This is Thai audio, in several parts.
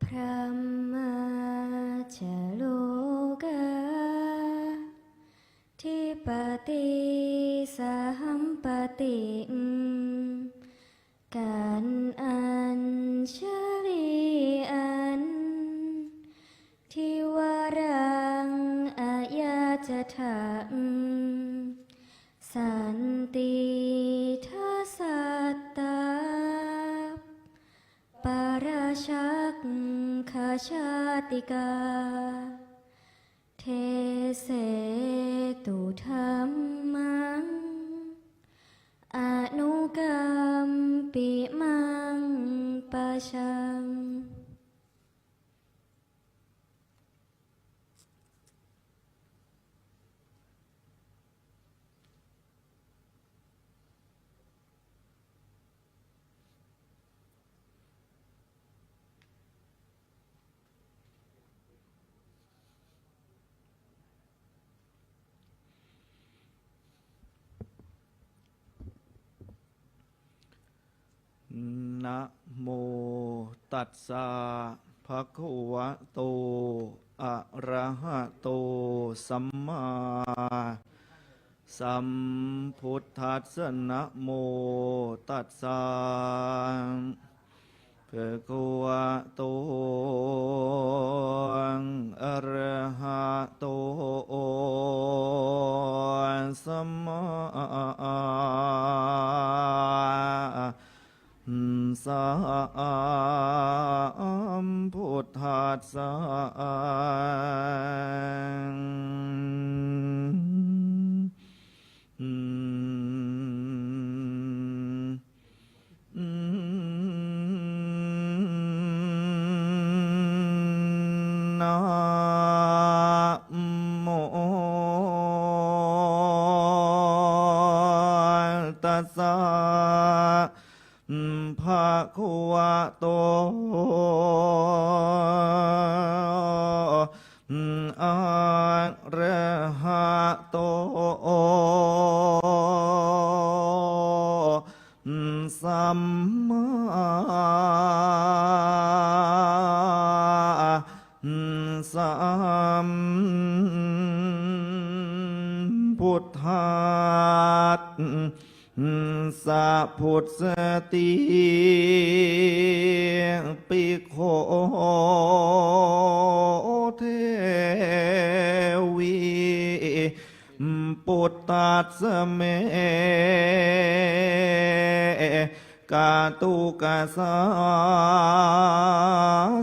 พระมาจโลกาทิปติสัมปติการอัญชลีอันทิวรังอาญาจะถามสันติทัสสัตตาปาราชักขาชาติกาเทเสตุธรรมังอนุกรรมปิมังปะชังนะโมตัสสะภะคะวะโตอะระหะโตสัมมาสัมพุทธัสสะนะโมตัสสะภะคะวะโตอะระหะโตสัมมาสัมพุทธัสสะนะโมตัสสะภะคะวะโตอะระหะโตสัมมาสัมพุทธัสสะพุทธติปิโขเทวีปุตตัสสะเมกาตุกัสสะ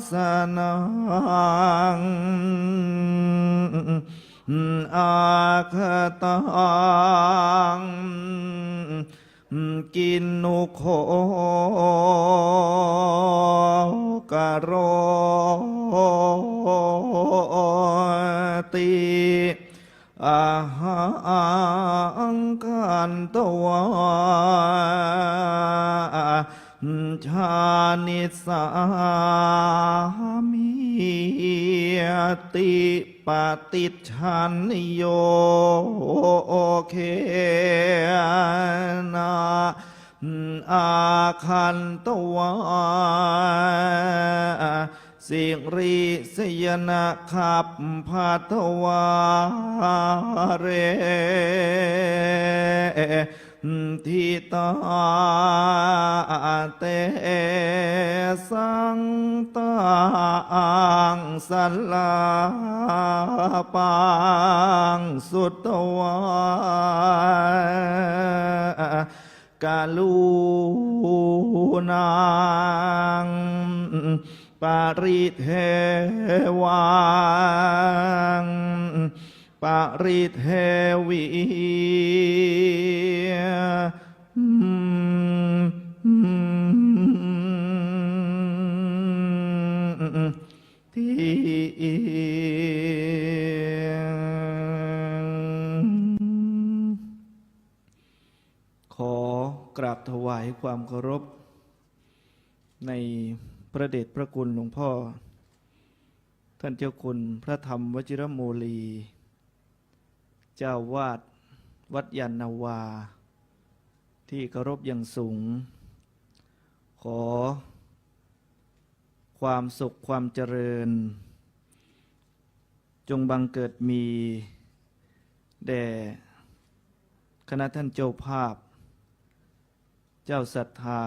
สนังอาคตังกินนุโขกะโรติอาหังกันตวาชานิสามิติปฏิชันโยเคนะอาคันตวาสิริสยนะขับพัทวาเร ทิตาเตสังตังสัลลาปังสุตวากาลูนังปาริเทวังปาริเทวีขอกราบถวายความเคารพในพระเดชพระคุณหลวงพ่อท่านเจ้าคุณพระธรรมวชิรโมลี เจ้าวาดวัดยานนาวาที่เคารพอย่างสูง ขอความสุขความเจริญ จงบังเกิดมีแด่คณะท่านเจ้าภาพ เจ้าศรัทธา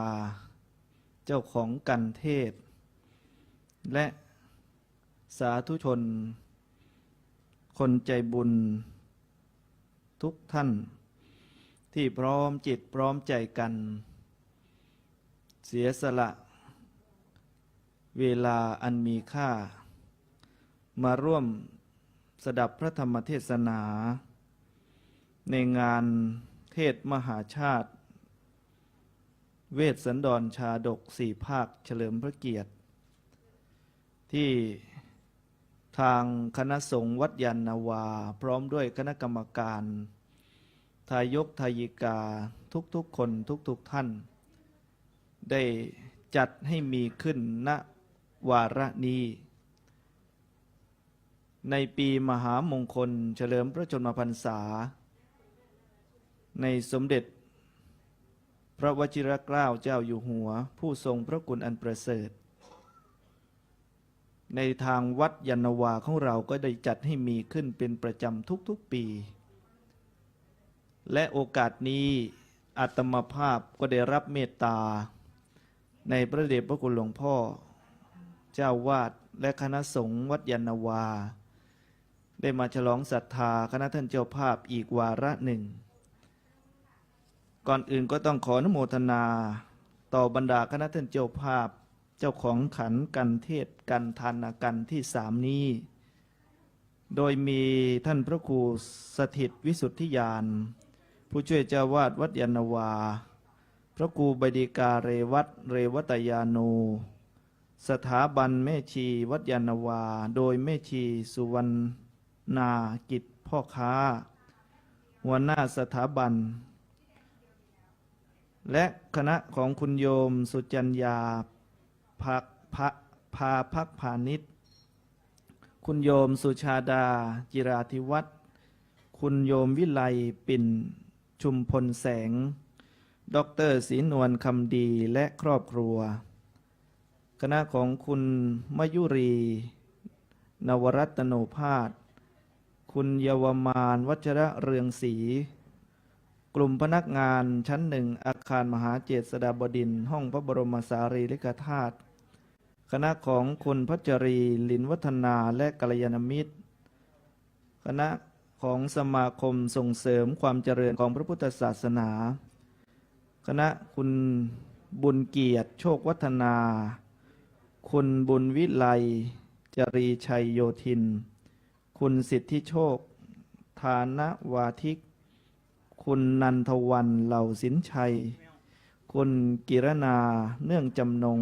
เจ้าของกันเทศ และสาธุชน คนใจบุญทุกท่านที่พร้อมจิตพร้อมใจกัน เสียสละเวลาอันมีค่า มาร่วมสดับพระธรรมเทศนา ในงานเทศมหาชาติ เวสสันดรชาดก4 ภาคเฉลิมพระเกียรติ ที่ทางคณะสงฆ์วัดยานนาวาพร้อมด้วยคณะกรรมการทายกทายิกาทุกๆคนทุกท่าน ได้จัดให้มีขึ้นณวาระนี้ ในปีมหามงคลเฉลิมพระชนมพรรษา ในสมเด็จพระวชิรเกล้าเจ้าอยู่หัวผู้ทรงพระคุณอันประเสริฐ ในทางวัดยานนาวาของเราก็ได้จัดให้มีขึ้นเป็นประจำทุกปี และโอกาสนี้อาตมาภาพก็ได้รับเมตตาในพระเดชพระคุณหลวงพ่อเจ้าวาดและคณะสงฆ์วัดยานนาวาได้มาฉลองศรัทธาคณะท่านเจ้าภาพอีกวาระหนึ่ง ก่อนอื่นก็ต้องขออนุโมทนาต่อบรรดาคณะท่านเจ้าภาพเจ้าของขันกันเทศกันทานกันที่3นี้ โดยมีท่านพระครูสถิตวิสุทธิญาณผู้ช่วยเจ้าวาดวัดยานนาวาพระครูบดีกาเรวัตยาโนสถาบันแม่ชีวัดยานนาวาโดยแม่ชีสุวรรณากิจพ่อค้าหัวหน้าสถาบันและคณะของคุณโยมสุจัญญาพาพักพาณิชย์คุณโยมสุชาดาจิราธิวัฒน์คุณโยมวิไลปิ่นชุมพลแสงดร.ศรีนวลคำดีและครอบครัวคณะของคุณมยุรีนวรัตโนภาสคุณเยาวมานวัชระเรืองศรีกลุ่มพนักงานชั้น1อาคารมหาเจษฎาบดินทร์ห้องพระบรมสารีริกธาตุคณะของคุณพัชรีลินวัฒนาและกัลยาณมิตรคณะของสมาคมส่งเสริมความเจริญของพระพุทธศาสนาคณะคุณบุญเกียรติโชควัฒนาคุณบุญวิไลจรีชัยโยธินคุณสิทธิโชคฐานวาทิกคุณนันทวันเหล่าสินชัยคุณกิรณาเนื่องจำนง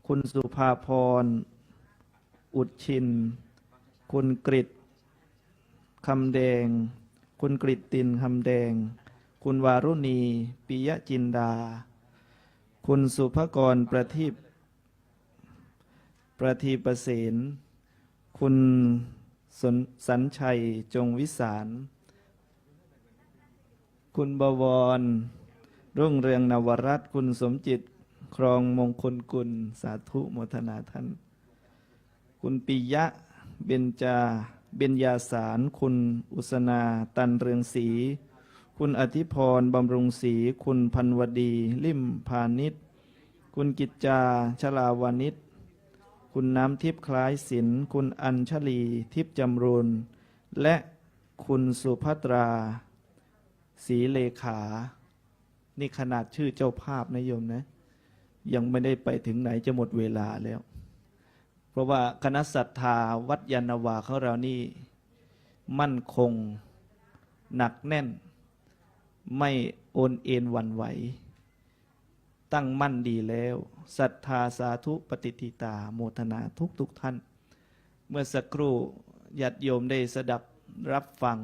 คุณสุภาพรอุดชินคุณกฤษคำแดงคุณกฤษตินคำแดงคุณวารุณีปิยจินดาคุณสุภกรประทีปประเสนคุณสัญชัยจงวิสารคุณบวรรุ่งเรืองนวรัตน์คุณสมจิตครองมงคลกุลสาธุโมทนาท่านคุณปิยะเบญญาสารคุณอุสนาตันเรืองศรี คุณอธิพรบำรุงศรีคุณพันวดีลิ่มพานิชคุณกิจจาชลาวานิชคุณน้ำทิพย์คล้ายศิลป์คุณอัญชลีทิพย์จำรูนและคุณสุภัตราศรีเลขา นี่ขนาดชื่อเจ้าภาพนะโยมนะ ยังไม่ได้ไปถึงไหนจะหมดเวลาแล้ว เพราะว่าคณะศรัทธาวัดยานนาวาของเรานี่มั่นคงหนักแน่น ไม่โอนเอ็นหวั่นไหว ตั้งมั่นดีแล้วศรัทธาสาธุปฏิทิตาโมทนาทุกท่าน เมื่อสักครู่ญาติโยมได้สดับรับฟัง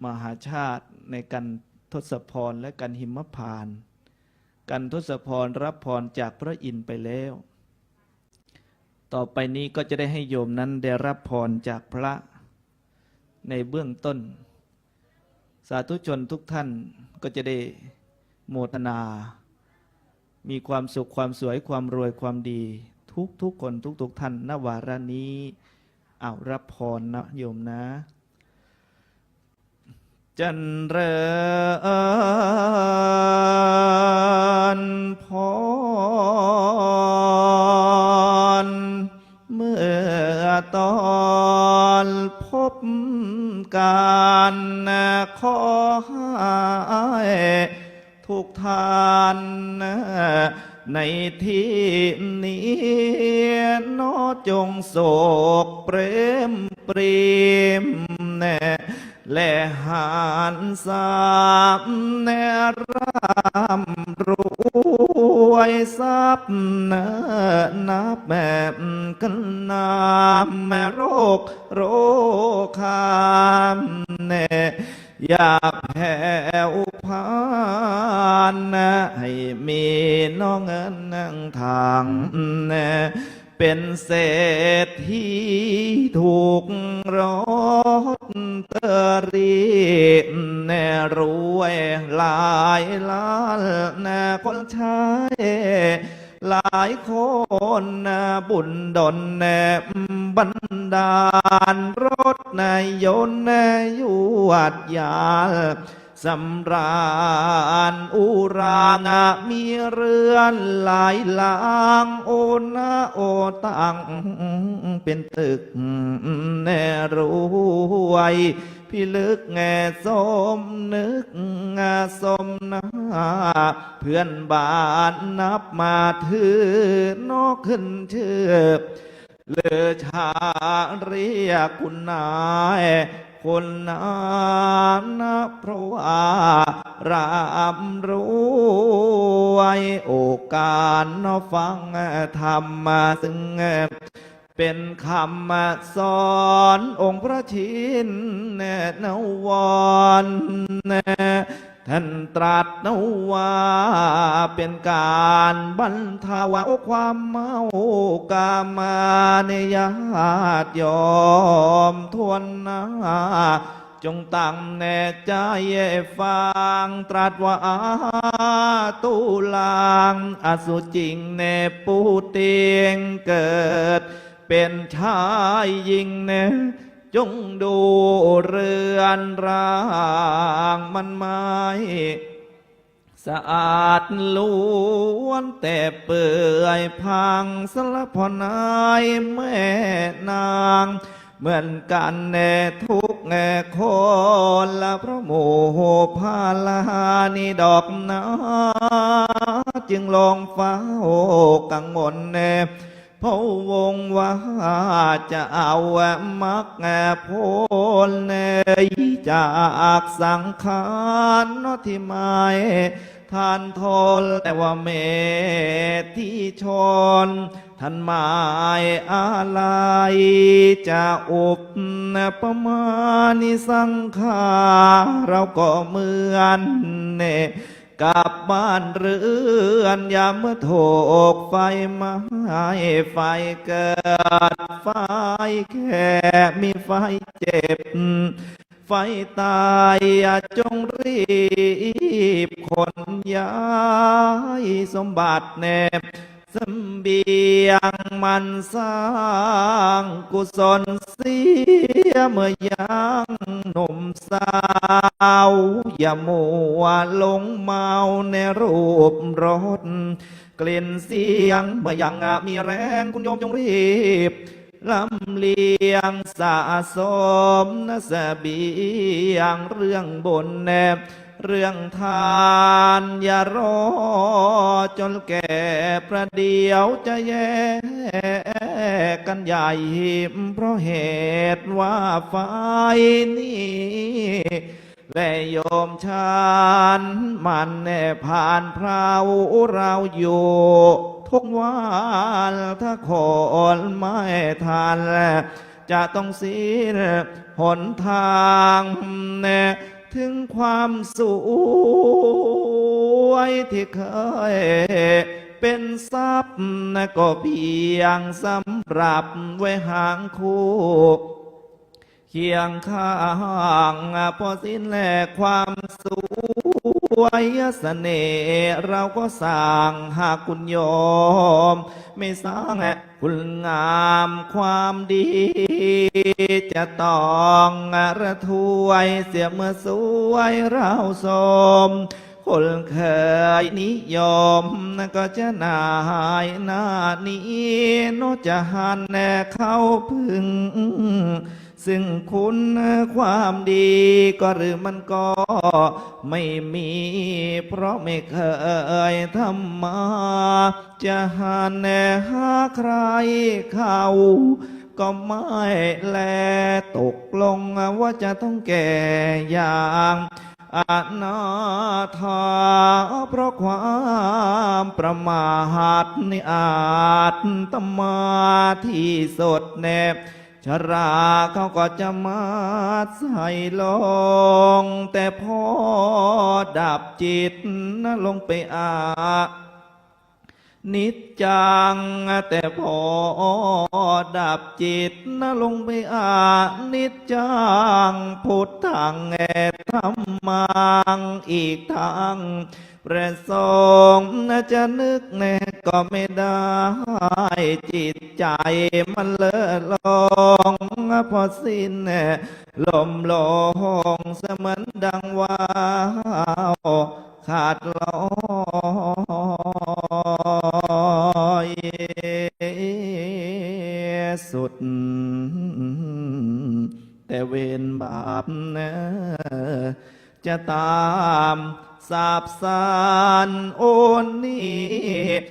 มหาชาติในการทศพรและการหิมพานต์การทศพรรับพรจากพระอินทร์ไปแล้ว ต่อไปนี้ก็จะได้ให้โยมนั้นได้รับพรจากพระในเบื้องต้น สาธุชนทุกท่านก็จะได้โมทนา มีความสุขความสวยความรวยความดีทุกคนทุกท่านณวาระนี้เอารับพรนะโยมนะจันเริญพรเมื่อตอนพบกันขอให้ทุกท่านในที่นี้นอจงโศกเปรมปรีมแน่และหารสามแนรำรวยทรัพย์นับแบบกันนามแม่โรคามแน่อย่าแผ่วพานให้มีน้องเงินนั่งทางแน่เป็นเศรษฐีถูกรถเตอรี่แน่รวยหลายล้านนะคนใช้หลายคนนะบุญดลแน่บันดาลรถนายยนต์นะยวดยาสำราญอุรานะมีเรือนหลายหลังโอนะโอตังเป็นตึกแน่รวยพิลึกแง่สมนึกสมนาเพื่อนบ้านนับมาถือนกขึ้นชื่อเลือชาเรียกคุณนายคนนั้นนะเพราะว่ารำรวยโอกาสนฟังธรรมซึ่งเป็นคำสอนองค์พระชินนวรท่านตรัสว่าเป็นการบรรเทาความเมากามาเนญาติโยมทวนนาจงตั้งแน่ใจฟังตรัสว่าตุลางอสุจิงเนปูเตียงเกิดเป็นชายหญิงเนจงดูเรือนร่างมันไม่สะอาดล้วนแต่เปื่อยพังสลับพอนายแม่นางเหมือนกันแน่ทุกแง่คนละพระโมโหพาลานีดอกนาจึงลองฟ้าโอกังวลแน่พระวงว่าจะเอามักโพลเนยจากสังขารที่ไม่ท่านทนแต่ว่าเมที่ชนท่านหมายอะไรจะอุปประมาณิสังขารเราก็เหมือนเนกับบ้านเรือนยามเมื่อโถกไฟไหม้ไฟเกิดไฟแค่มีไฟเจ็บไฟตายจงรีบขนย้ายสมบัติแนบ เสบียงมันสร้างกุศลเสียเมื่อยังหนุ่มสาวอย่ามัวหลงเมาในรูปรสกลิ่นเสียงเมื่อยังมีแรงคุณโยมจงรีบลำเลียงสะสมเสบียงเรื่องบนแนบเรื่องทานอย่ารอจนแก่ประเดี๋ยวจะแย่กันใหญ่เพราะเหตุว่าไฟนี้และโยมชานมันแน่ผ่านพราวเราอยู่ทุกวันถ้าคนไม่ทันจะต้องเสียหนทางแน่ถึงความสวยที่เคยเป็นทรัพย์ก็เพียงสำหรับไว้ห่างคู่เคียงข้างพอสิ้นแลกความสวยเสน่ห์เราก็สร้างหากคุณโยมไม่สร้างคุณงามความดีจะต้องระทวยเสียเมื่อสวยเราสมคนเคยนิยมก็จะนายหน้านี้โนจะหันแน่เข้าพึ่งซึ่งคุณความดีก็หรือมันก็ไม่มีเพราะไม่เคยทำมาจะหาแน่หาใครเขาก็ไม่แลตกลงว่าจะต้องแก่อย่างอนาถาเพราะความประมาทนี่อาจตมาที่สดแนบชราเขาก็จะมาใส่ลงแต่พอดับจิตนะลงไปนิจจังแต่พอดับจิตนะลงไปนิจจังพุทธังธรรมังอีกทางประสงค์จะนึกแน่ก็ไม่ได้จิตใจมันเลอะลองพอสิ้นลมลงเสมือนดังว่าวขาดลอยสุดแต่เวรบาปนะจะตามสาบสารโอนนี่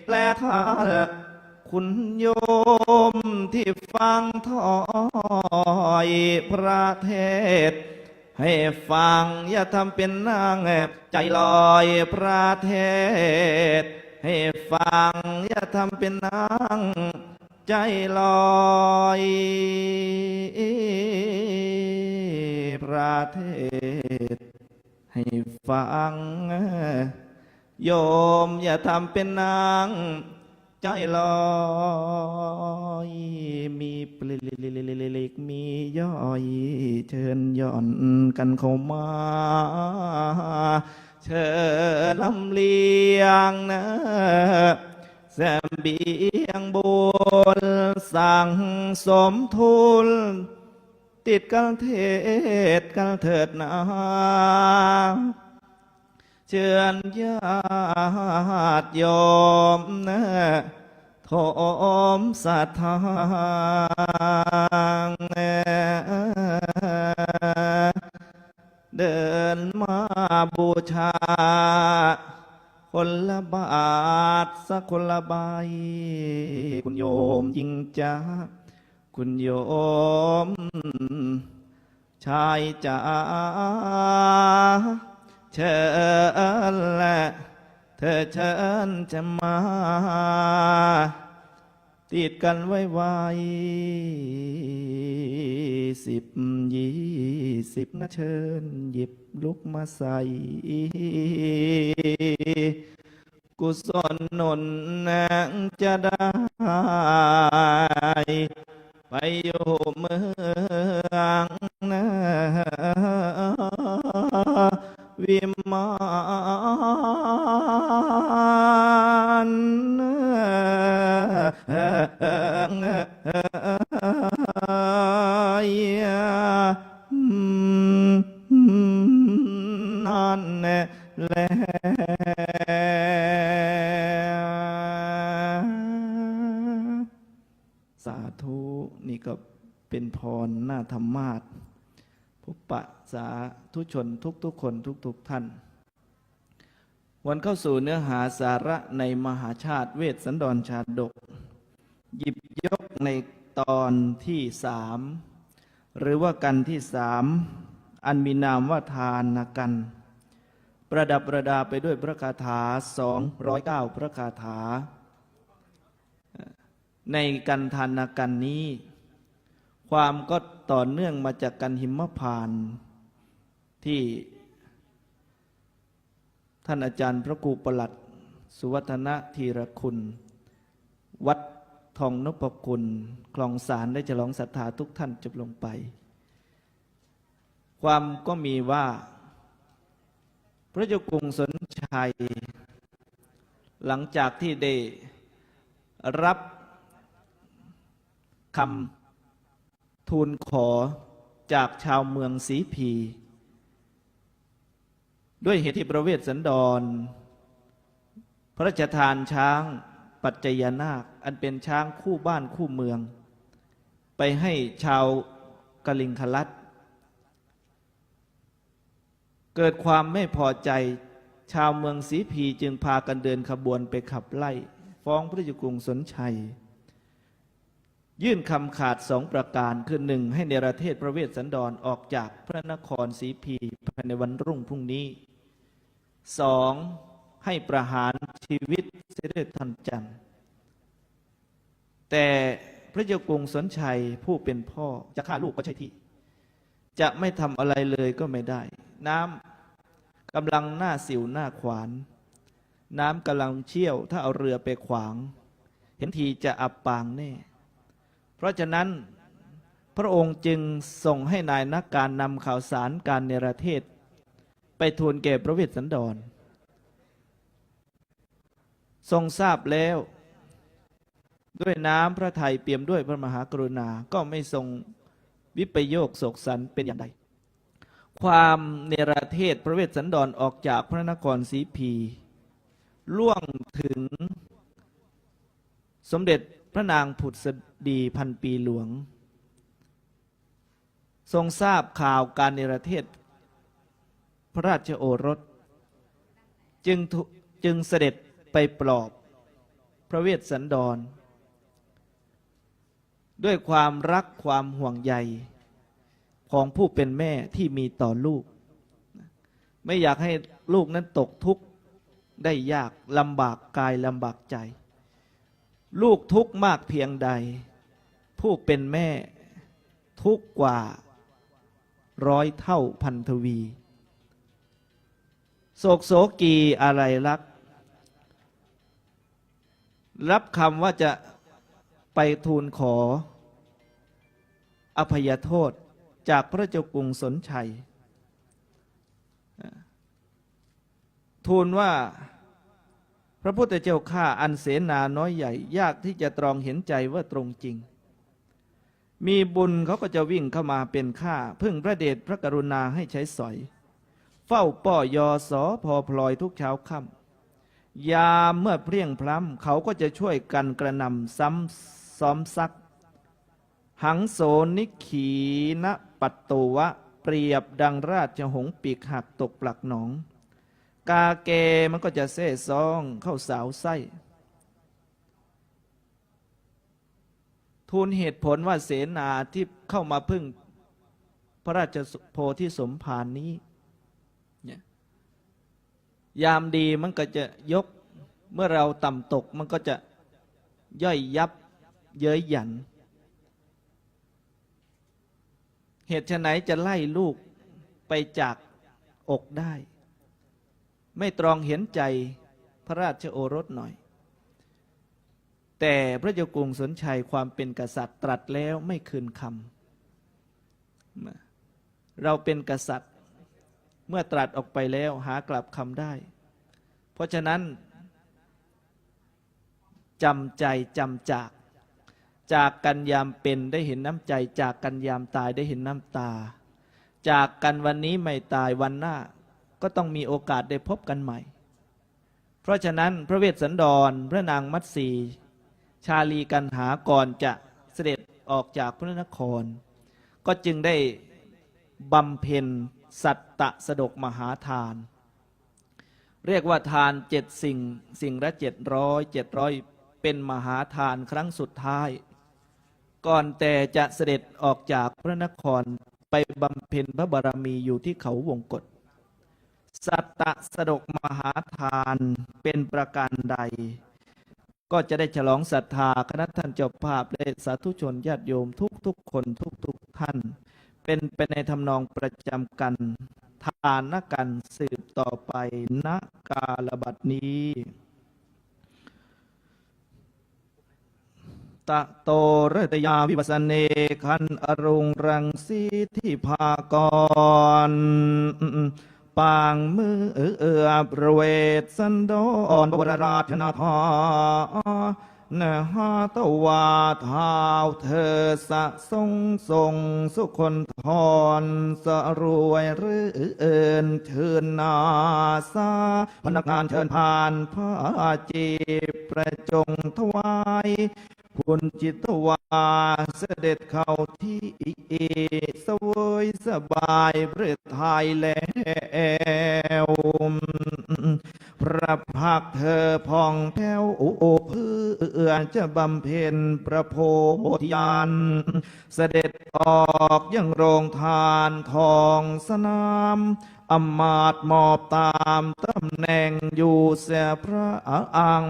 และถ้าคุณโยมที่ฟังถอยพระเทศให้ฟังอย่าทำเป็นนางใจลอยพระเทศให้ฟังอย่าทำเป็นนางใจลอยพระเทศให้ฟังโยมอย่าทำเป็นนางใจลอยมีปลิกมีย่อยเชิญย่อนกันเข้ามาเชิญลำเลียงนะแสมเบียงบุญสั่งสมทุนติดกันเทศกันเถิดนาเชิญญาติโยมนะโทมศรัทธาเดินมาบูชาคนละบาทสักคนละใบคุณโยมยิ่งจ้าคุณโยมชายจ๋าเชิญและเธอเชิญจะมาติดกันไว้10-20นะเชิญหยิบลุกมาใส่กุศลหนุนจะได้ไปอยู่เมืองนะวิมาน ปะสาธุชนทุกๆคนทุกๆท่านวันเข้าสู่เนื้อหาสาระในมหาชาติเวสสันดรชาดกหยิบยกในตอนที่3หรือว่ากันที่3อันมีนามว่าทานกันประดับประดาไปด้วยพระคาถา209พระคาถาในกันทานกันนี้ความก็ต่อเนื่องมาจากกันหิมพานต์ที่ท่านอาจารย์พระครูประหลัดสุวัฒนธีรคุณวัดทองนพคุณคลองสารได้ฉลองศรัทธาทุกท่านจบลงไปความก็มีว่าพระเจ้ากรุงสนชัยหลังจากที่ได้รับคำทูลขอจากชาวเมืองศรีพีด้วยเหตุที่พระเวสสันดรพระราชทานช้างปัจจยนาคอันเป็นช้างคู่บ้านคู่เมืองไปให้ชาวกลิงคลัดเกิดความไม่พอใจชาวเมืองศรีพีจึงพากันเดินขบวนไปขับไล่ฟ้องพระเจ้ากรุงสนชัยยื่นคำขาด2ประการคือ1ให้เนรเทศพระเวสสันดรออกจากพระนครศรีพีภายในวันรุ่งพรุ่งนี้2ให้ประหารชีวิตเสียด้วยทันจันทร์แต่พระเจ้ากรุงสนชัยผู้เป็นพ่อจะฆ่าลูกก็ใช่ที่จะไม่ทำอะไรเลยก็ไม่ได้น้ำกำลังหน้าสิวหน้าขวานน้ำกำลังเชี่ยวถ้าเอาเรือไปขวางเห็นทีจะอับปางแน่เพราะฉะนั้นพระองค์จึงส่งให้นายนักการนำข่าวสารการเนรเทศไปทูลแก่พระเวสสันดรทรงทราบแล้วด้วยน้ำพระทัยเปี่ยมด้วยพระมหากรุณาก็ไม่ทรงวิปโยคโศกสันเป็นอย่างใดความเนรเทศพระเวสสันดรออกจากพระนครศรีพีล่วงถึงสมเด็จพระนางผุดสดีพันปีหลวงทรงทราบข่าวการเนรเทศพระราชโอรสจึงเสด็จไปปลอบพระเวสสันดรด้วยความรักความห่วงใยของผู้เป็นแม่ที่มีต่อลูกไม่อยากให้ลูกนั้นตกทุกข์ได้ยากลำบากกายลำบากใจลูกทุกข์มากเพียงใดผู้เป็นแม่ทุกข์กว่า100 เท่าพันทวีโศกโศกีอะไรลักรับคำว่าจะไปทูลขออภัยโทษจากพระเจ้ากรุงสนชัยทูลว่าพระพุทธเจ้าข้าอันเสนาน้อยใหญ่ยากที่จะตรองเห็นใจว่าตรงจริงมีบุญเขาก็จะวิ่งเข้ามาเป็นข้าพึ่งพระเดชพระกรุณาให้ใช้สอยเฝ้าป้อยอสอพอพลอยทุกเช้าค่ำยามเมื่อเพรียงพล้ำเขาก็จะช่วยกันกระนำซ้อมซักหังโสนิขีณปัตโตวะเปรียบดังราชหงส์ปีกหักตกปลักหนองกาเกมันก็จะเซ่ซองเข้าสาวไส้ทูลเหตุผลว่าเสนาที่เข้ามาพึ่งพระราชโพธิสมภารนี้ยามดีมันก็จะยกเมื่อเราต่ำตกมันก็จะย่อยยับเย้ยหยันเหตุไฉนจะไล่ลูกไปจากอกได้ไม่ตรองเห็นใจพระราชโอรสหน่อยแต่พระเจ้ากรุงสนชัยความเป็นกษัตริย์ตรัสแล้วไม่คืนคำเราเป็นกษัตริย์เมื่อตรัสออกไปแล้วหากลับคำได้เพราะฉะนั้นจำใจจำจากกันยามเป็นได้เห็นน้ำใจจากกันยามตายได้เห็นน้ำตาจากกันวันนี้ไม่ตายวันหน้าก็ต้องมีโอกาสได้พบกันใหม่เพราะฉะนั้นพระเวสสันดรพระนางมัตสีชาลีกันหาก่อนจะเสด็จออกจากพระนครก็จึงได้ บำเพ็ญสัตตสดกมหาทาน เรียกว่าทานสิ่งละ700เป็นมหาทานครั้งสุดท้าย ก่อนแต่จะเสด็จออกจากพระนครไปบำเพ็ญพระบารมีอยู่ที่เขาวงกฏสัตตสดกมหาทานเป็นประการใด ก็จะได้ฉลองศรัทธาคณะท่านเจ้าภาพและสาธุชนญาติโยมทุกคนทุกท่าน เป็นไปในทำนองประจำกันทานนักกันสืบต่อไปณกาลบัดนี้ตะโตระตยาวิปัสสเนขันอรุงรังสีที่ภากรปางมือประเวทสันโดรบรราชนาธานะฮาตวาทาวเธอสะทรงสุคนทรสรวยหรือเอินเชิญนาซาพนักงานเชิญผ่านพระจีประจงถวายคุณจิตวาเสด็จเข้าที่สวยสบายประเทศไทยแล้วพระพักเธอพองแผ้วเพื่อจะบำเพ็ญประโพธิญาณเสด็จออกยังโรงทานทองสนามอำมาตย์มอบตามตำแหน่งอยู่เสียพระอัง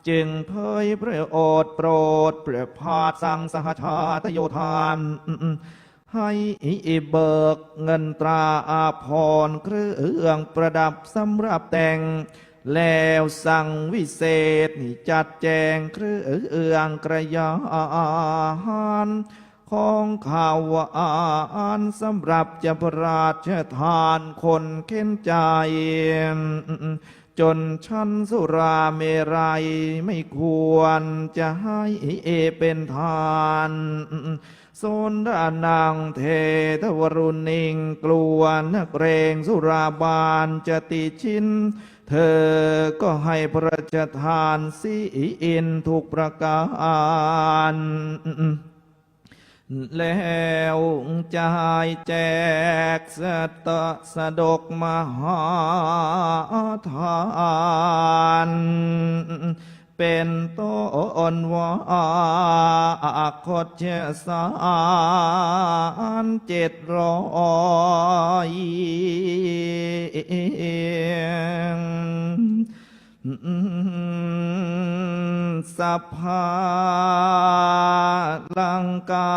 จึงเผยพระโอษฐ์โปรดพระพาทสั่งสหชาตโยธานให้เบิกเงินตราอาภรณ์เครื่องประดับสำหรับแต่งแล้วสั่งวิเศษจัดแจงเครื่องกระยานของข่าวหวานสำหรับจะพระราชทานคนเข็นใจจนชั้นสุราเมรัยไม่ควรจะให้เป็นทานโซนดานางเททวรุณิงกลัวนักเรงสุราบานจะติชินเธอก็ให้พระราชทานสีอินทุกประการแล้วจะให้แจกสัตสดกมหาทานเป็นต้นว่าคดเชสาร700สัพพาลังกา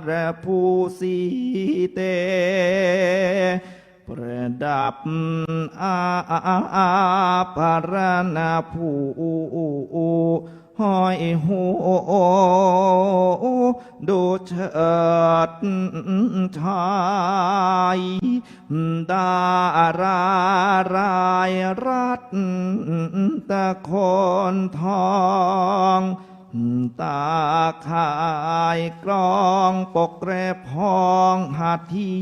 และผู้สีเตประดับภารณาผู้ห้อยหูดูเฉิดชายดารารายรัตตะคนทองตาข่ายกลองปกแรพองหัตถี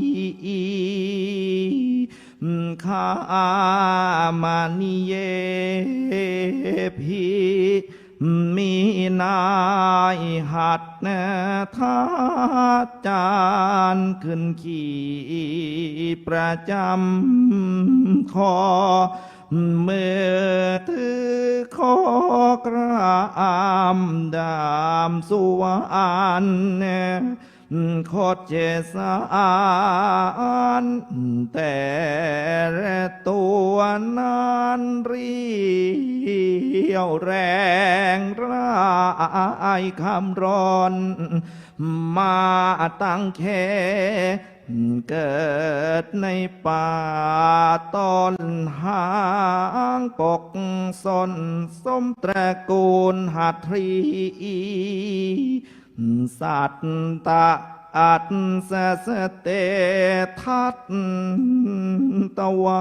ข้ามานิเยพีมีนายหัดท้าจานขึ้นขี่ประจำคอเมื่อถือขอกระดามสุวรรณโคดเจสานแต่ตัวนั้นเรียวแรงร้ายคำร้อนมาตั้งแค่เกิดในป่าต้นหางปกสนสมตระกูลหัตถีสัตตะอัตสเตทัตตวา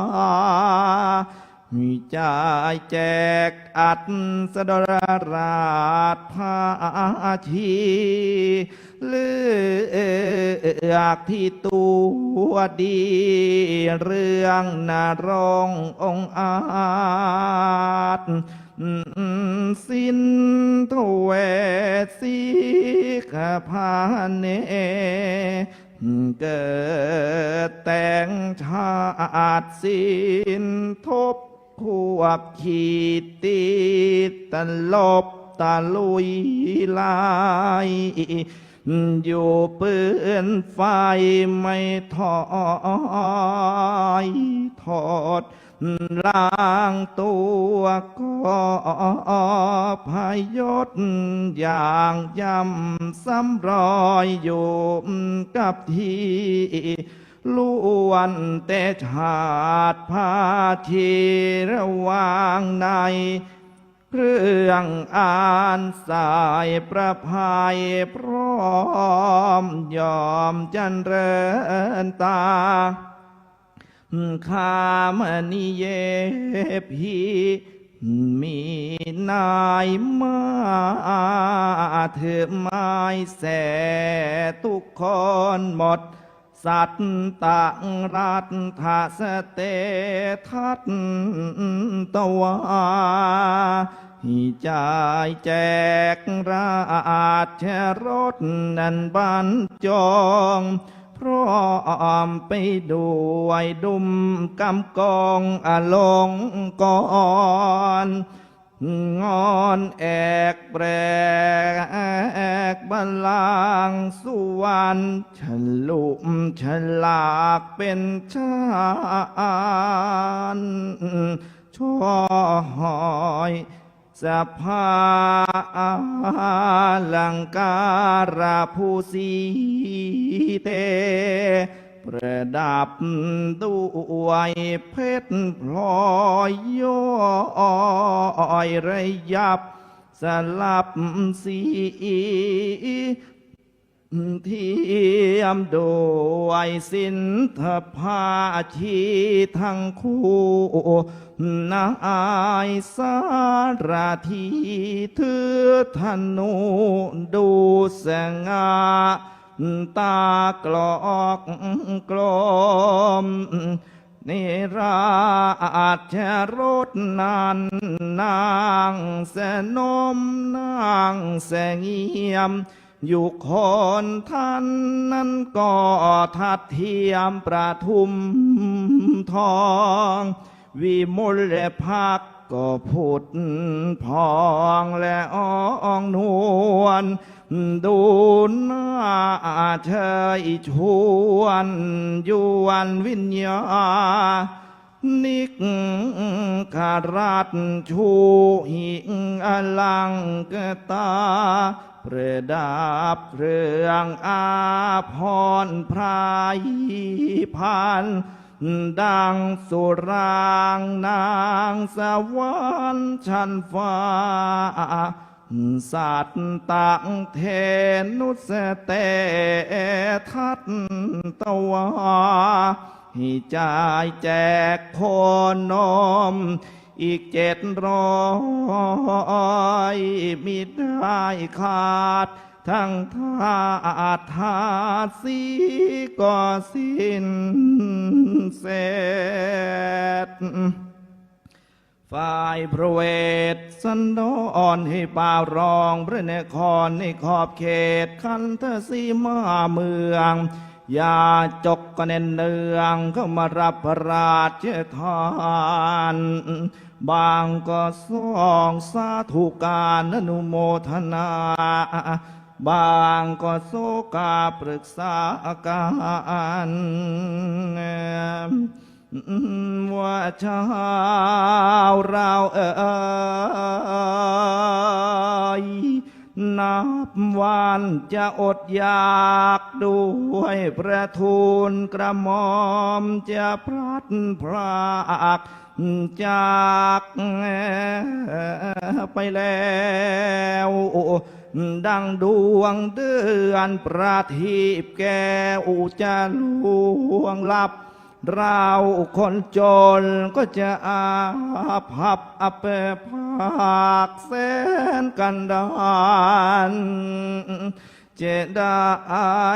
มีจ่ายแจกอัดสดราชภาชีเลือกที่ตัวดีเรื่องนรงองค์อาจสินทเวสีขพาเนเกิดแต่งชาติสิ้นทบควบขีดติดตลบตะลุยลายอยู่ปืนไฟไม่ถอยถอดล้างตัวก็พยศอย่างย่ำซ้ำรอยอยู่กับที่ล้วนแต่ชาติพาทีระวางในเครื่องอ่านสายประภายพร้อมยอมจันเริญตาข้ามนิเยพีมีนายมาเถือไม้แสทุกคนหมดสัตตังรัฐทาสเตทัตตวาหิจายแจกราชรถนันบันจองพร้อมไปด้วยดุมกำกองอลงกรงอนแอกแปรกบัลลังก์สุวรรณฉลุมฉลากเป็นชานช่อยสภาลังการาผู้สีเตประดับด้วยเพชรพลอยย้อยระยับสลับสีเทียมด้วยสินทภาชีทั้งคู่นายสารทีถือธนูดูสง่าตากลอกกลมเนราชรถนั้นนางแสนมนางแสงเงียมอยู่คนท่านนั้นก็ทัดเทียมประทุมทองวิมุลและพักก็พุดพองและอ่องนวลดูหน้าเชยชวนยวนวิญญานิกขารัตชูหิงอลังกตาประดับเครื่องอาภรณ์พรายพันดังสุรางนางสวรรค์ชั้นฟ้าสัตตังเทนุสเตทัตตวาให้จ่ายแจกโคนมอีก700มิได้ขาดทั้งทาทาสีก็สิ้นเสร็จฝ่ายพระเวทสันดรให้ป่ารองพระนครในขอบเขตคันธสีมาเมืองอย่าจกกันเนืองเข้ามารับพระราชทานบางก็ส่องสาธุการอนุโมทนาบางก็โศกาปรึกษาการว่าชาวเรานับวันจะอดอยากด้วยพระทูลกระหม่อมจะพลัดพรากจากไปแล้วดังดวงเดือนประทีปแก้วจะลวงลับ เราคนจนก็จะอาภัพอเปภาคแสนกันดารเจดา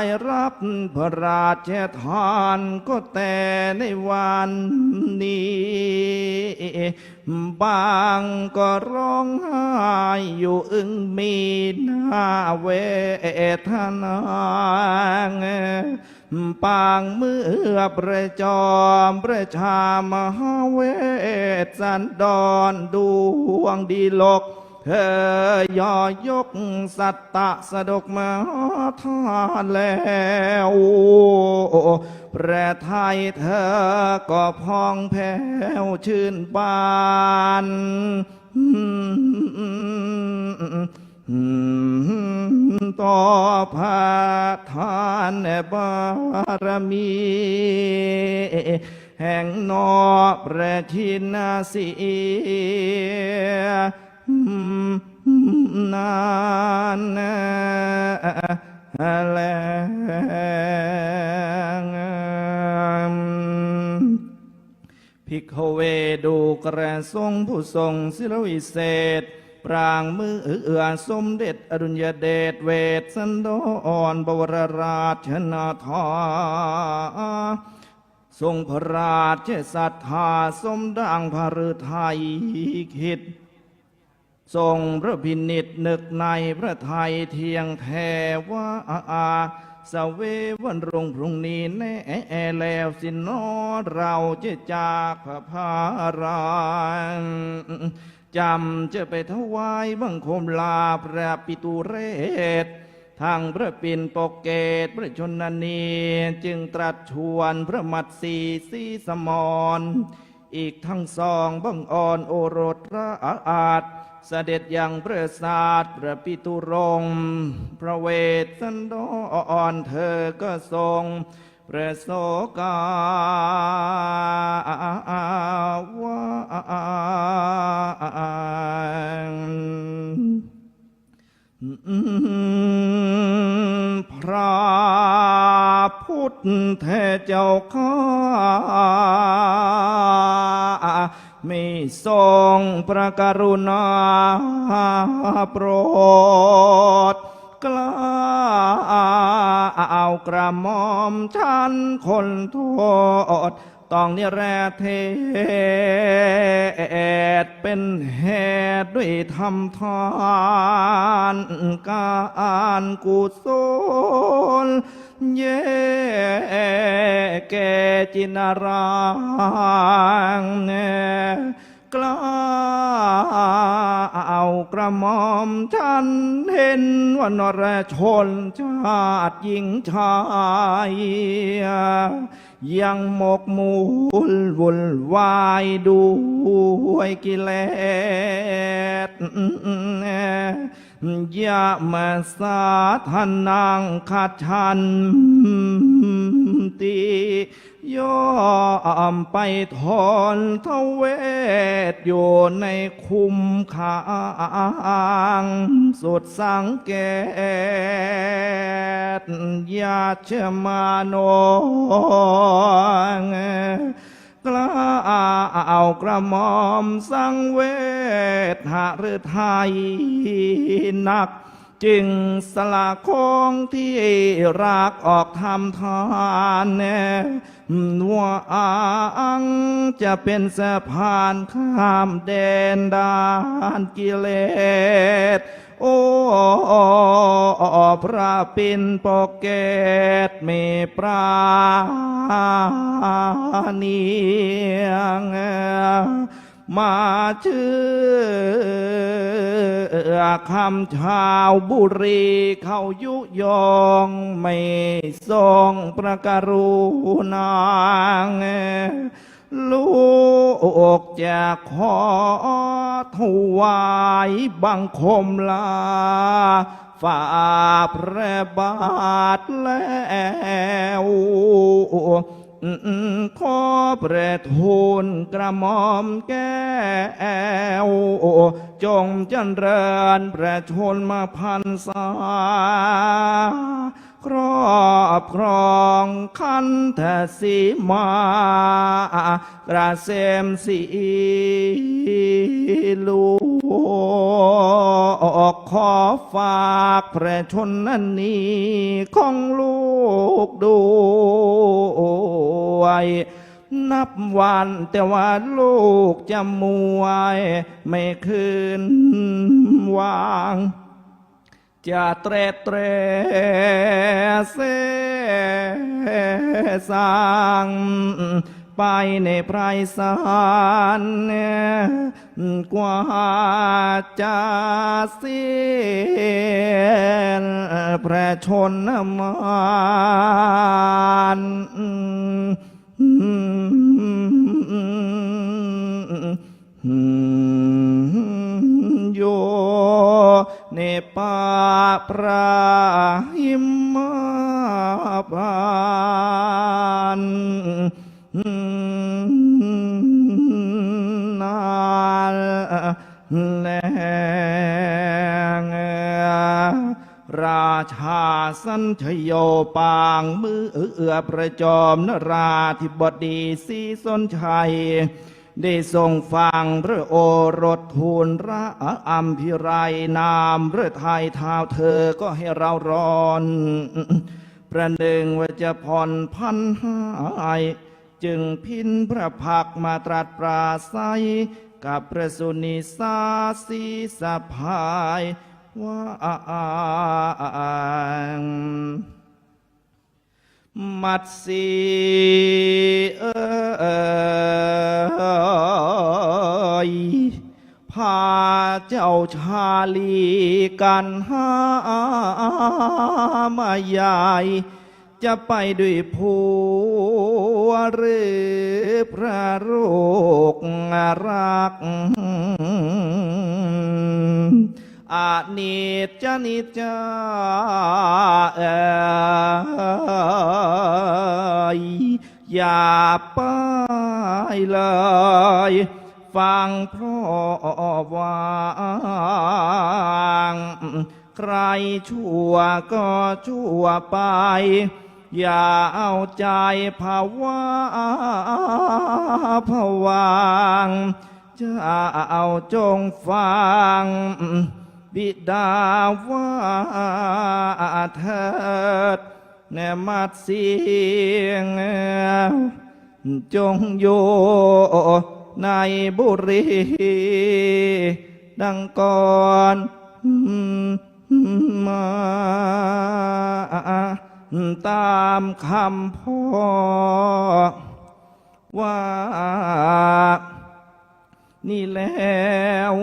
ยรับพระราชทานก็แต่ในวันนี้บางก็ร้องไห้อยู่อึงมีหน้าเวทนาปางเมื่อประจอมประชามหาเวทสันดรดวงดีลกเธอย่อยกสัตตะสะดกมาทานแล้วประไทยเธอก็พองแผ้วชื่นบานต่อพาทานบารมี แห่งนอประชินาสีนานแลภิกขเวดูกระทรงผู้ทรงศิลวิเศษปรางมือสมเด็จอรุญญเดชเวทสันดรบวรราชนาถาทรงพระราชศรัทธาสมดังพระฤทัยคิดทรงพระพินิจนึกในพระทัยเทียงแท้ว่าสเววันรงพรุ่งนี้แน่แล้วสินอเราจะจากพระพารานจำจะไปถวายบังคมลาพระปิตุเรศทางพระปิ่นปกเกตพระชนนีจึงตรัสชวนพระมัตสีสีสมรอีกทั้งสองบังอ่อนโอรสระอาจเสด็จยังพระศาสตร์พระปิตุรงพระเวทสันดรเธอก็ทรงพระโสกาวาพระพุทธเจ้าข้าไม่ทรงพระกรุณาโปรดกล้าเอากระหม่อมฉันคนโทษต้องนิแรเทศเป็นเหตุด้วยธรรมทานการกุศลเย่แก่จินรางกล้าเอากระหม่อมฉันเห็นว่านรชนชาติหญิงชายยังหมกมุ่นวุ่นวายด้วยกิเลสอย่ามาสาทนังขัดฉันตียอมไปทนทเวทอยู่ในคุมขางสุดสังเกตอย่าเชื่อมาโนกล้าเอากระหม่อมสังเวทหฤทัยนักจึงสละของที่รักออกทำทานว่าอังจะเป็นสะพานข้ามแดนด้านกิเลสโอ้พระปิ่นปกเกตมีปราณีมาชื่อคำชาวบุรีเขายุยองไม่ทรงประกรุณาลูกจะขอถวายบังคมลาฝ่าพระบาทแล้วขอประทูลกระหม่อมแก้วจงเจริญประชนมาพันษา ครอบครองคันธสีมากระเสมสีลูกขอฝากพระชนนั้นนี้ของลูกด้วยนับวันแต่ว่าลูกจะมวยไม่คืนวางจะเตรเสสร้างไปในไพรสารกว่าจะเสียพระชนมารโยในป่าปราหิมพานต์นาแลงราชาสัญชโยปางมือประจอมนราธิบดีศรีสนชัยได้ทรงฟังพระโอรสทูลระอัมพิไรนามพระไทยเท้าเธอก็ให้เราร้อนประหนึ่งว่าจะผ่อนพันหายจึงพินพระพักมาตรัสปราศัยกับพระสุนิสาสีสะพายว่ามัดสีพาเจ้าชาลีกันหามาใหญ่จะไปด้วยผัวหรือพระลูกรักอานิจจนิจจาอย่าไปเลยฟังเพราะว่าใครชั่วก็ชั่วไปอย่าเอาใจภาวะผวังจะเอาจงฟังบิดาว่าเถิดแนมัดเสียงจงอยู่ในบุรีดังก่อนมาตามคำพ่อว่านี่แล้ว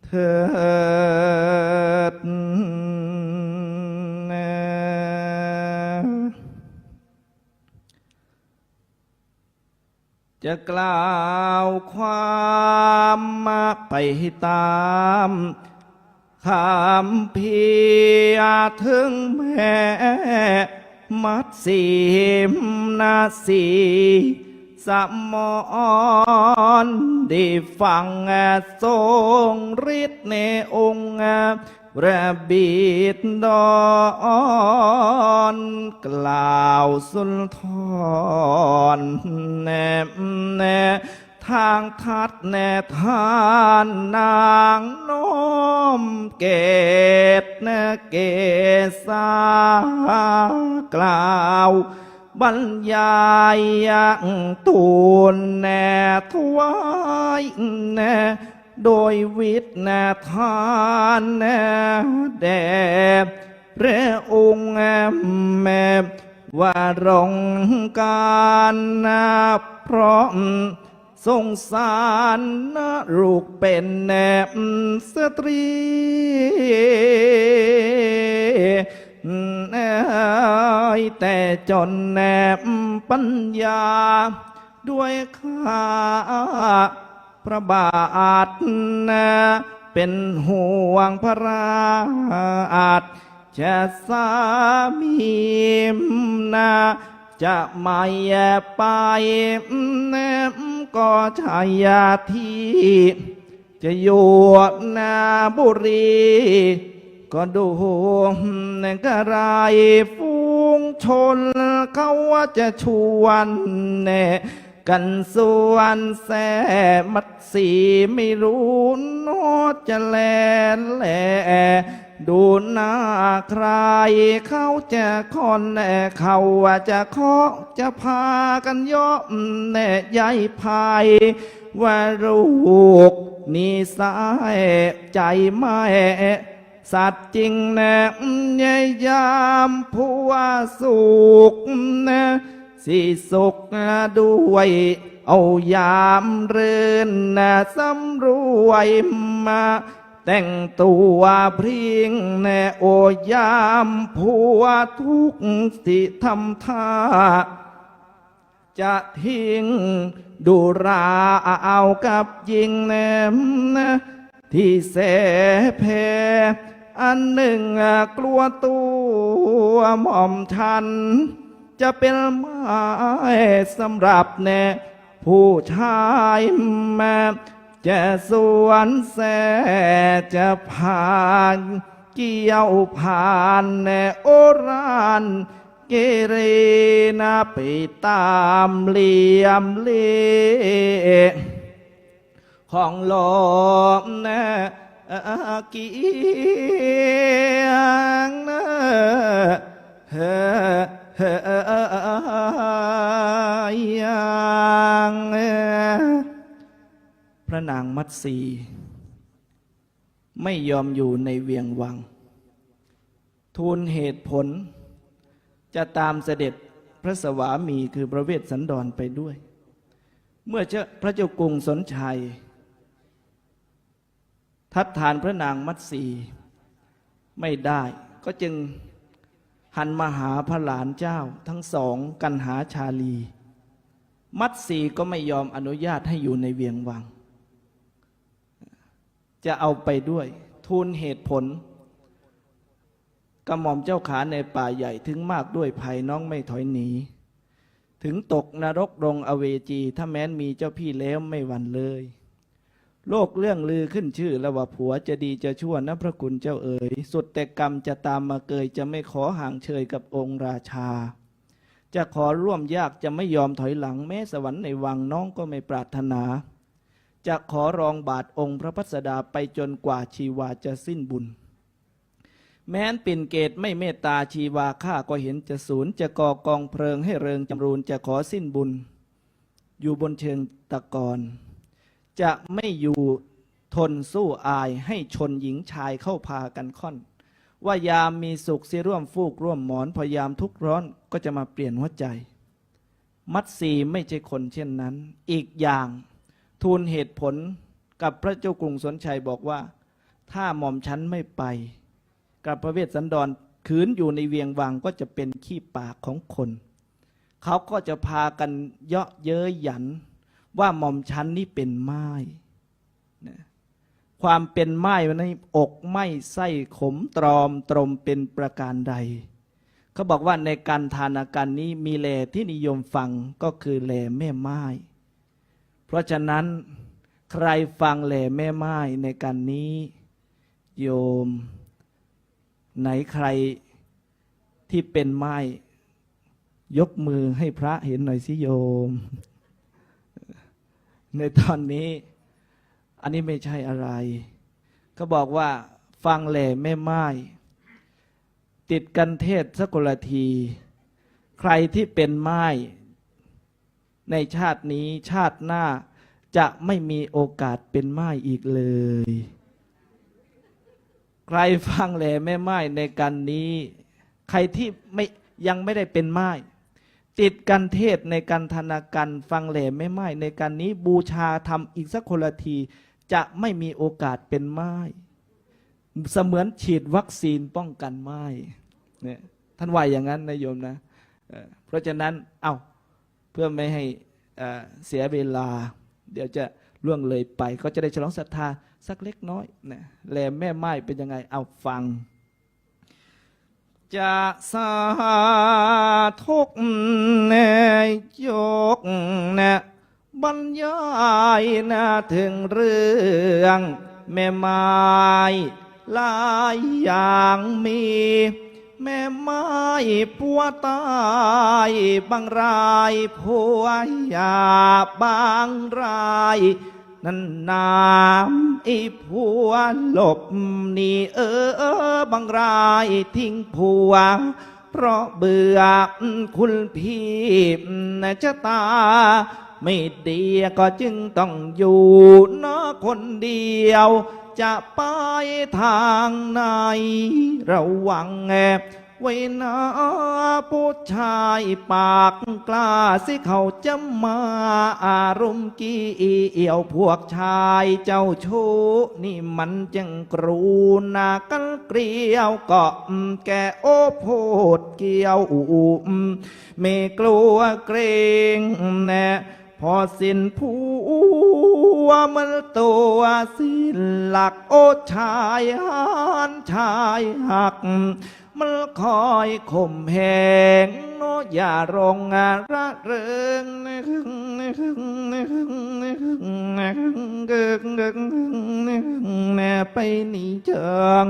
เถิดจะกล่าวความมาไปตามคำเพียถึงแม่มัดสีมนาสีสมอนได้ฟังทรงฤทธิ์ในองค์พระบิดรกล่าวสุนทรแนทางทัดแนทานนางน้อมเกตเกษากล่าวบรรยายยังตูนแน่ทวายแน่โดยวิทย์แน่ทานแน่แด่พระองค์แม่ว่ารงการเพราะสงสารลูกเป็นแนบสตรีแต่จนแนบปัญญาด้วยข้าพระบาทเป็นห่วงพระราชจะสามีจะไม่ไปก็ชายาที่ จะอยู่นาบุรีก็ดูในกระไรฟูงชนเขาว่าจะชวนแน่กันส่วนแสมัดสีไม่รู้โนจะแลแลดูหน้าใครเขาจะคอนแน่เขาว่าจะเคาะจะพากันย่อมแน่ใหญ่พายว่าลูกนี่สายใจไม่สัตว์จริงแน่ยามผู้ว่าสุขแน่สิสุขด้วยเอายามเรือนนะสำรวยมาแต่งตัวพริ้งแน่โอยามผัวทุกสิทำท่าจะทิ้งดูราเอากับยิงแนมที่เสเพอันหนึ่งกลัวตัวหม่อมฉันจะเป็นไม้สำหรับแน่ผู้ชายแม่จะสวนแสจะผ่านเกี่ยวผ่านแน่โอรานเกเรนาไปตามเหลี่ยมเล่ของลมนะเกียงนะเฮ้ยังพระนางมัตสีไม่ยอมอยู่ในเวียงวังทูลเหตุผลจะตามเสด็จพระสวามีคือพระเวสสันดรไปด้วย เมื่อพระเจ้ากรุงสนชัยทัดทานพระนางมัตสีไม่ได้ก็จึงหันมาหาพระหลานเจ้าทั้งสองกันหาชาลีมัตสีก็ไม่ยอมอนุญาตให้อยู่ในเวียงวังจะเอาไปด้วยทูลเหตุผลกระหม่อมเจ้าขาในป่าใหญ่ถึงมากด้วยภัยน้องไม่ถอยหนีถึงตกนรกดงอเวจีถ้าแม้นมีเจ้าพี่แล้วไม่หวั่นเลยโลกเรื่องลือขึ้นชื่อแล้วว่าผัวจะดีจะชั่วนะพระคุณเจ้าเอ๋ยสุดแต่กรรมจะตามมาเกยจะไม่ขอห่างเฉยกับองค์ราชาจะขอร่วมยากจะไม่ยอมถอยหลังแม้สวรรค์ในวังน้องก็ไม่ปรารถนาจะขอรองบาทองค์พระพัสดาไปจนกว่าชีวาจะสิ้นบุญแม้นปิ่นเกตไม่เมตตาชีวาข้าก็เห็นจะสูญจะก่อกองเพลิงให้เริงจำรูนจะขอสิ้นบุญอยู่บนเชิงตะกอนจะไม่อยู่ทนสู้อายให้ชนหญิงชายเข้าพากันค่อนว่ายามมีสุขเสียร่วมฟูกร่วมหมอนพยามทุกร้อนก็จะมาเปลี่ยนหัวใจมัตสีไม่ใช่คนเช่นนั้นอีกอย่างทูลเหตุผลกับพระเจ้ากรุงสนชัยบอกว่าถ้าหม่อมฉันไม่ไปกับพระเวสสันดรขืนอยู่ในเวียงวังก็จะเป็นขี้ปากของคนเขาก็จะพากันเยาะเย้ยหยันว่าหม่อมฉันนี่เป็นไม้ความเป็นไม้ในอกไม่ไส้ขมตรอมตรมเป็นประการใดเขาบอกว่าในการทานการนี้มีแลที่นิยมฟังก็คือแลแม่ไม้เพราะฉะนั้นใครฟังแลแม่ไม้ในการนี้โยมไหนใครที่เป็นไม้ยกมือให้พระเห็นหน่อยสิโยมในตอนนี้อันนี้ไม่ใช่อะไรเขาบอกว่าฟังแหล่แม่ไม้ติดกันเทศสักคนละทีใครที่เป็นไม้ในชาตินี้ชาติหน้าจะไม่มีโอกาสเป็นไม้อีกเลยใครฟังแหล่แม่ไม้ในกันนี้ใครที่ยังไม่ได้เป็นไม้ติดกันเทศในการธนาการฟังแหล่ไม่ไม้ในการนี้บูชาทำอีกสักคนละทีจะไม่มีโอกาสเป็นไม้เสมือนฉีดวัคซีนป้องกันไม้เนี่ยท่านว่าอย่างนั้นนะโยมนะเพราะฉะนั้นเพื่อไม่ให้เสียเวลาเดี๋ยวจะล่วงเลยไปก็จะได้ฉลองศรัทธาสักเล็กน้อยนะแหล่แม่ไม้เป็นยังไงฟังจะสาทุกเนยกเนบ บรรยายนะถึงเรื่องแม่ไม้หลายอย่างมี แม่ไม้ผัวตายบางรายผัวยาบางรายนั่นน้ำอีผัวหลบหนีบางรายทิ้งผัวเพราะเบื่อคุณพี่จะตาไม่ดีก็จึงต้องอยู่นอคนเดียวจะไปทางไหนระวังไว้นะผู้ชายปากกล้าสิเขาจะมาอารมณ์กี้เอี่ยวพวกชายเจ้าชู้นี่มันจังกรูนากันเกลียวเกาะแกโอโพดเกี่ยวไม่กลัวเกรงแน่พอสิ้นผัวมันตัวสิ้นหลักโอชายหันชายหักมันคอยข่มแหงโนอย่ารงระเริงแน่ไปหนีเจิง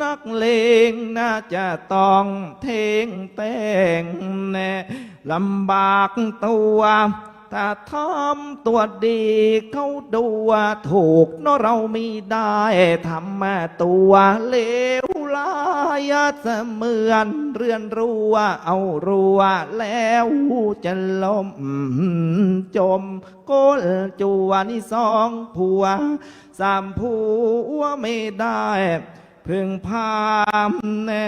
นักเลงน่าจะต้องเทงแต่งแน่ลำบากตัวถ้าทำตัวดีเขาดูว่าถูกเนาะเราไม่ได้ทำมาตัวเลวลายเสมือนเรือนรั่วเอารั่วแล้วจะล้มจมก้นจัวนี่สองผัวสามผัวไม่ได้พึ่งพามแน่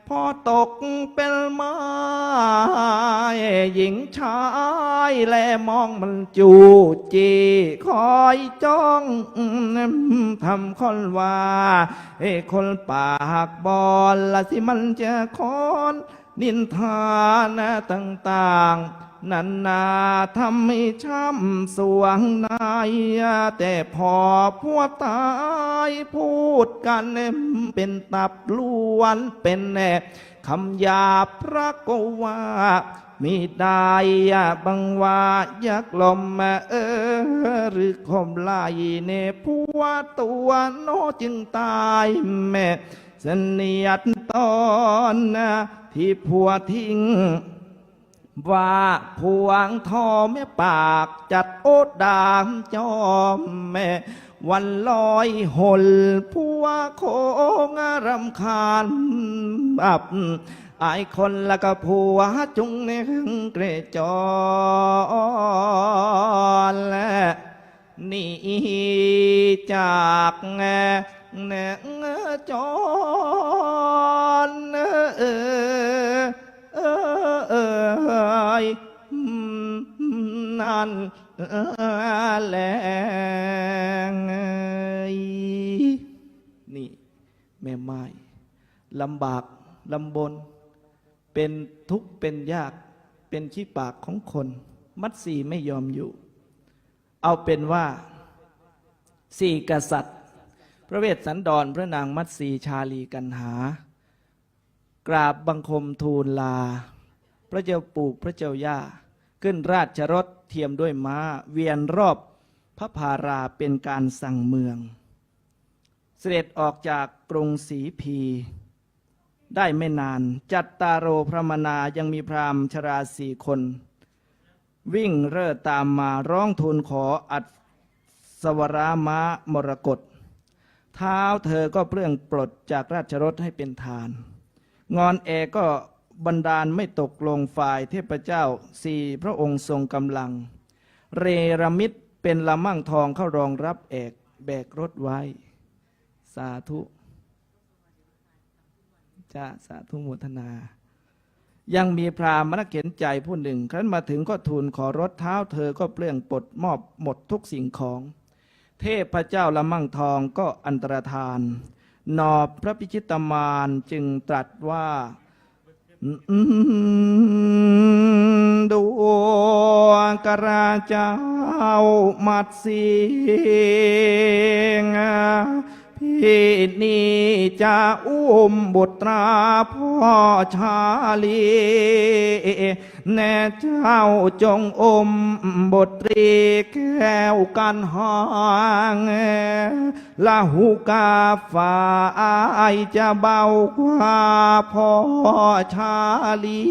พอตกเป็นไม้หญิงชายแลมองมันจูจีคอยจ้องทำคนว่าคนปากบอลละสิมันจะคอนนินทานะต่างๆนันนาทำให้ช้ำสวงในแต่พอพวกตายพูดกันเป็นตับล้วนเป็นแน่คำหยาบพระก็ว่ามีได้บังว่ายักลมหรือคมลายเนผัวตัวโนจึงตายแม่เสนียดตอนที่ผัวทิ้งว่าพวงทอแม่ปากจัดโอดดามจอมแม่วันลอยหลผัวโคงรำคาญบับไอคนละก็ผัวจุงในเกรจรและนี่จากแง่จรนั่นแหละนี่แม่ไม้ลำบากลำบนเป็นทุกข์เป็นยากเป็นขี้ปากของคนมัดสีไม่ยอมอยู่เอาเป็นว่าสี่กษัตริย์พระเวสสันดรพระนางมัตสีชาลีกันหากราบบังคมทูลลาพระเจ้าปู่พระเจ้าย่าขึ้นราชรถเทียมด้วยม้าเวียนรอบพระพาราเป็นการสั่งเมืองเสด็จออกจากกรุงศรีพีได้ไม่นานจัตตาโรพระมนายังมีพราหมณ์ชราสี่คนวิ่งเร่อตามมาร้องทูลขออัศวราม้ามรกตเท้าเธอก็เปลื้องปลดจากราชรถให้เป็นทานงอนแอก็บันดาลไม่ตกลงฝ่ายเทพเจ้าสี่พระองค์ทรงกำลังเรรมิตเป็นละมั่งทองเข้ารองรับแอกแบกรถไว้สาธุจ้าสาธุโมทนายังมีพราหมณ์เข็นใจผู้หนึ่งครั้นมาถึงก็ทูลขอรถเท้าเธอก็เปลื้องปลดมอบหมดทุกสิ่งของเทพเจ้าละมั่งทองก็อันตรธานนอบพระพิชิตมารจึงตรัสว่าดูกราเจ้ามัดสีง พี่นี้จะอุ้มบุตราพ่อชาลีแน่เจ้าจงอมบทรีแก้วกันหางลาหูกาฝ่ายจะเบากว่าพ่อชาลี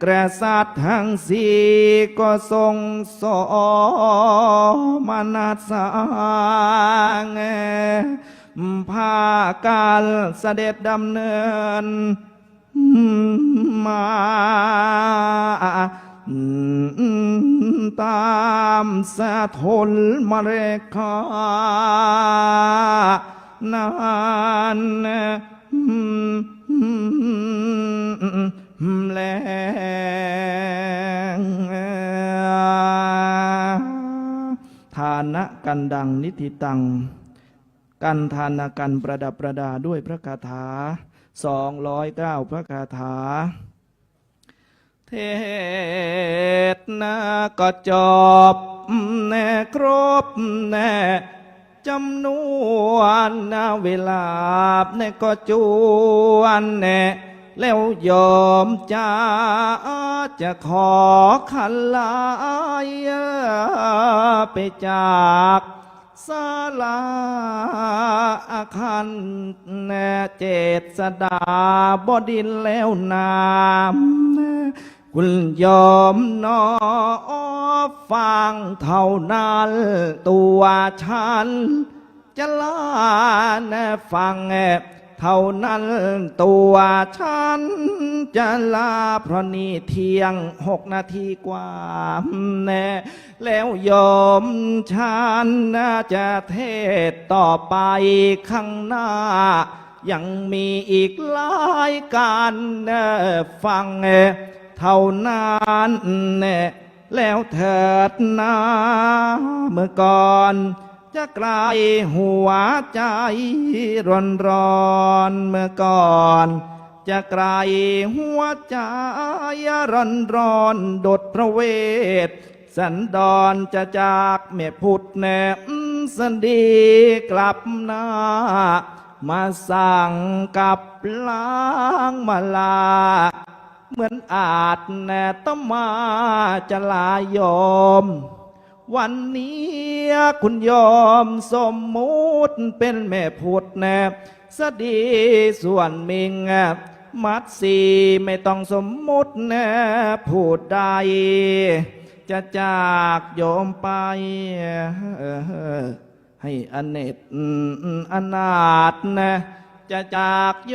กษัตริย์ทั้งสี่ก็ทรงสมนัสสางพาการเสด็จดำเนินมาตามสะทนมาเรคานานแลฐานะกันดังนิติตังกันทานากันประดับประดาด้วยพระคาถา209พระคาถาเทศนาก็จบแน่ครบแน่จำนวนเวลาแน่ก็จวนแน่แล้วยอมจะขอขันลายไปจากศาลาอาคันแน่เจษดาบดินแล้วนามคุณยอมนอฟังเท่านั้นตัวฉันจะลาแน่ฟังเท่านั้นตัวฉันจะลาเพราะนี่เที่ยง6 นาทีกว่าแน่แล้วยอมฉันจะเทศต่อไปข้างหน้ายังมีอีกหลายการฟังเท่านั้นแล้วเถิดนะเมื่อก่อนจะไกลหัวใจร้อนเมื่อก่อนจะไกลหัวใจร้อนดดพระเวทสันดอนจะจากแม่พุทธแนสันดีกลับหน้ามาสั่งกับล้างมาลาเหมือนอาจแน่ต้องมาจะลายอมวันนี้คุณยอมสมมุติเป็นแม่พุทธแนบสดีส่วนมิงมัดสีไม่ต้องสมมุติแนพูดใดจะจากโยมไปให้อเนตอนาถนะจะจากโย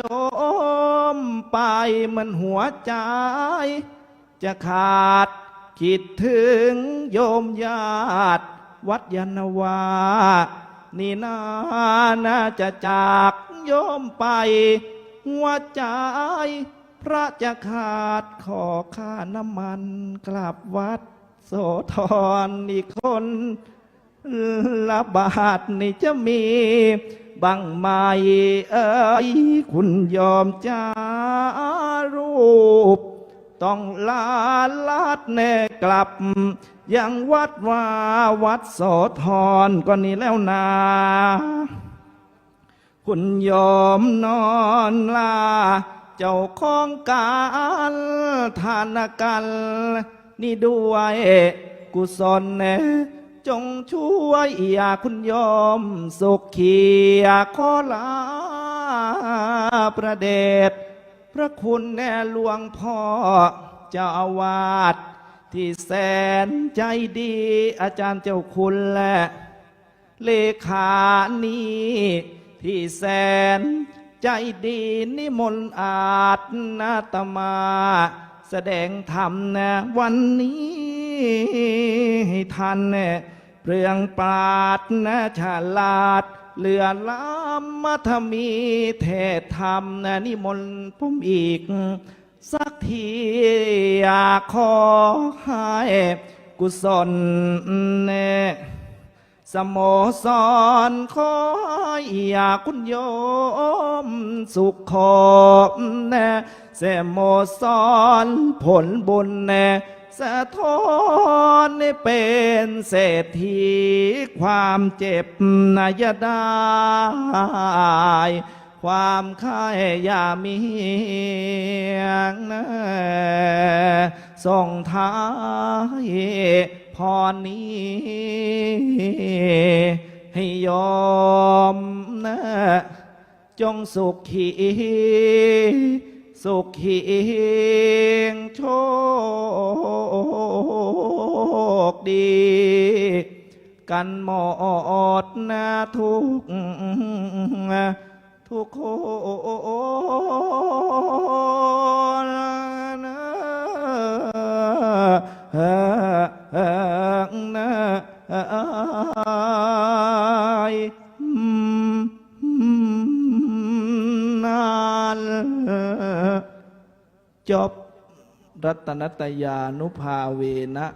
มไปเหมือนหัวใจจะขาดคิดถึงโยมญาติวัดยานนาวานี่นาจะจากโยมไปหัวใจพระจะขาดขอค่าน้ำมันกลับวัดโสธรอีกคนละบาทนี่จะมีบังไหมคุณยอมจารูปต้องลาลัดแน่กลับยังวัดว่าวัดโสธรก็นี่แล้วนาคุณยอมนอนลาเจ้าของการทานกันนี่ด้วยกุศลแน่จงช่วยอย่าคุณยอมสุขเขียขอลาประเดชพระคุณแน่หลวงพ่อเจ้าอาวาสที่แสนใจดีอาจารย์เจ้าคุณและเลขานี้ที่แสนใจดีนิมนต์อาจนาตมาแสดงธรรมนะวันนี้ให้ท่านเปลืองปราดนะฉลาดเหลือล้ำมัธมีเทศธรรมนะนิมนต์ผมอีกสักทีอยากขอให้กุศลเนสโมสรขออยากคุณโยมสุขขอบแน่เสโมสรผลบุญแน่ สะท้อนให้เป็นเศรษฐีความเจ็บนายได้ความค่ายอย่ามีนะส่งท้ายพรนี้ให้ยอมนะจงสุขีสุขีโชคดีกันหมดนะทุกคนนะจบรัตนัตยานุภาเวนะ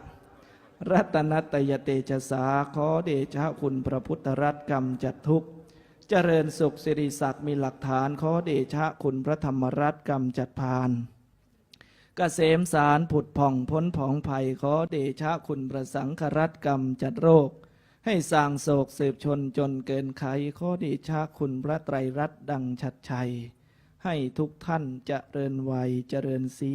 รัตนัตยเตชะสาขอเดชะคุณพระพุทธรัตน์กรรมจัดทุกข์เจริญสุขสิริศักดิ์มีหลักฐานขอเดชะคุณพระธรรมรัตน์กรรมจัดพานเกษมสารผุดผ่องพ้นผองภัยขอเดชะคุณพระสังฆรัตน์กรรมจัดโรคให้สร้างโศกสืบชนจนเกินไขขอเดชะคุณพระไตรรัตน์ดังชัดชัยให้ทุกท่านเจริญวัยเจริญสี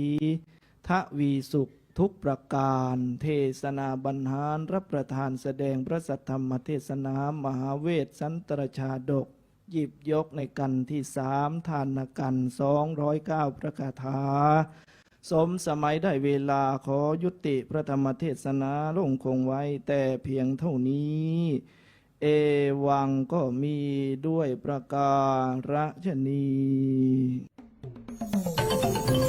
ทวีสุขทุกประการเทศนาบรรหารรับประทานแสดงพระสัทธรรมเทศนามหาเวทสันตรชาดกหยิบยกในกันที่3ทานกัน209พระคาถาสมสมัยได้เวลาขอยุติพระธรรมเทศนาลงคงไว้แต่เพียงเท่านี้เอวังก็มีด้วยประการฉะนี้